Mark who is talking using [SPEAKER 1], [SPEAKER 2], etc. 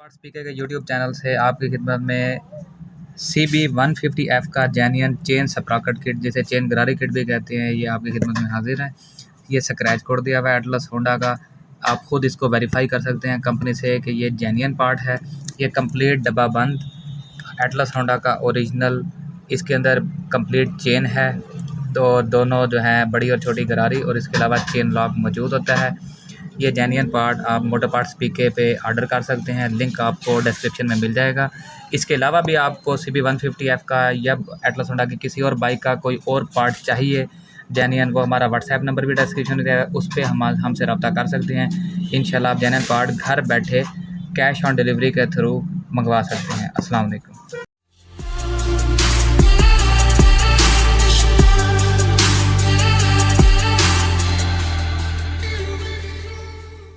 [SPEAKER 1] Speaker के YouTube channel से आपकी खिदमत में CB150F का जेन्युइन चेन स्प्रॉकेट किट, जिसे चेन ग्रारी किट भी कहते हैं, ये आपकी खिदमत में हाजिर है। ये स्क्रैच कोड दिया हुआ है एटलस होंडा का। आप खुद इसको वेरीफाई कर सकते हैं कंपनी से कि ये जेन्युइन पार्ट है। ये कंप्लीट डब्बा बंद एटलस होंडा का ओरिजिनल, इसके अंदर कंप्लीट चेन है, तो दोनों जो है बड़ी और छोटी गरारी, और इसके अलावा चेन लॉक मौजूद होता है। ये जेन्युइन पार्ट आप मोटर पार्ट्स पीके पे ऑर्डर कर सकते हैं, लिंक आपको डिस्क्रिप्शन में मिल जाएगा। इसके अलावा भी आपको CB150F का या एटलस होंडा की किसी और बाइक का कोई और पार्ट चाहिए जेन्युइन, वो हमारा व्हाट्सएप नंबर भी डिस्क्रिप्शन में है, उस पर हमसे रब्ता कर सकते हैं। इंशाल्लाह आप जेन्युइन पार्ट घर बैठे कैश ऑन डिलीवरी के थ्रू मंगवा सकते हैं। अस्सलाम वालेकुम।